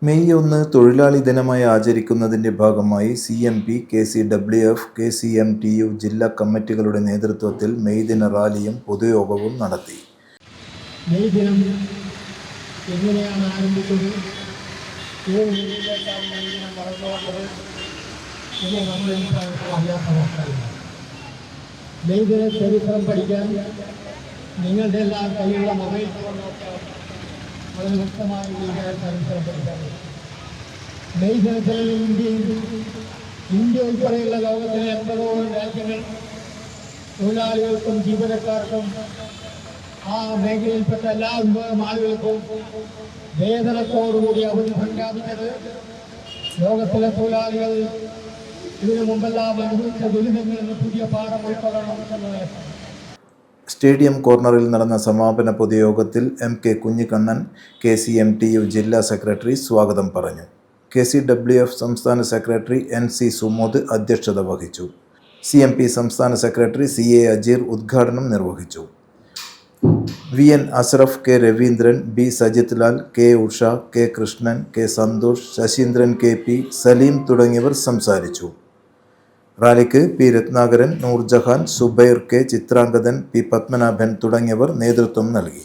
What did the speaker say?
May 1 തൊഴിലാളി ദിനമായി ആചരിക്കുന്നതിന്റെ ഭാഗമായി CMP, KCWF, KCMTU ജില്ലാ കമ്മിറ്റികളുടെ നേതൃത്വത്തിൽ മെയ് ദിന റാലിയും പൊതുയോഗവും നടത്തി. മെയ് ദിനം എങ്ങനെയാണ് ആരംഭിച്ചത്, ഏത് രീതിയിലേക്കാണ് മെയ് ദിനം വളർന്നുകൊണ്ടത് എന്ന് നമ്മൾ അറിയാത്ത അവസ്ഥയില്ല. മെയ് ദിന ചരിത്രം പഠിക്കാൻ നിങ്ങളുടെ എല്ലാം കയ്യിലുള്ള മൊബൈൽ ഫോൺ നോക്കാം, വളരെ വ്യക്തമായ രീതിയിൽ ചരിത്രം പഠിക്കാൻ. മെയ് ദിനത്തിൽ ഇന്ത്യ ഉൾപ്പെടെയുള്ള ലോകത്തിലെ 80ഓളം രാജ്യങ്ങൾ തൊഴിലാളികൾക്കും ജീവനക്കാർക്കും ആ മേഖലയിൽപ്പെട്ട എല്ലാ വിഭാഗം ആളുകൾക്കും വേതനത്തോടുകൂടി അവധി പ്രഖ്യാപിച്ചത് ലോകത്തിലെ തൊഴിലാളികൾ ഇതിനു മുമ്പെല്ലാം അനുഭവിച്ച ദുരിതങ്ങളിൽ നിന്ന് പുതിയ പാഠം ഉൾക്കൊള്ളണം എന്നതാണ്. സ്റ്റേഡിയം കോർണറിൽ നടന്ന സമാപന പൊതുയോഗത്തിൽ MK കുഞ്ഞിക്കണ്ണൻ, KCMTU ജില്ലാ സെക്രട്ടറി സ്വാഗതം പറഞ്ഞു. KCWF സംസ്ഥാന സെക്രട്ടറി NC സുമോദ് അധ്യക്ഷത വഹിച്ചു. CMP സംസ്ഥാന സെക്രട്ടറി CA അജീർ ഉദ്ഘാടനം നിർവഹിച്ചു. VN Ashraf, K Raveendran, B Sajith Lal, K Usha, K Krishnan, K Santhosh, Saseendran KP, Saleem തുടങ്ങിയവർ സംസാരിച്ചു. റാലിക്ക് P Ratnakaran, Nurjahan, Zubair K, Chitrangadan, P Padmanabhan തുടങ്ങിയവർ നേതൃത്വം നൽകി.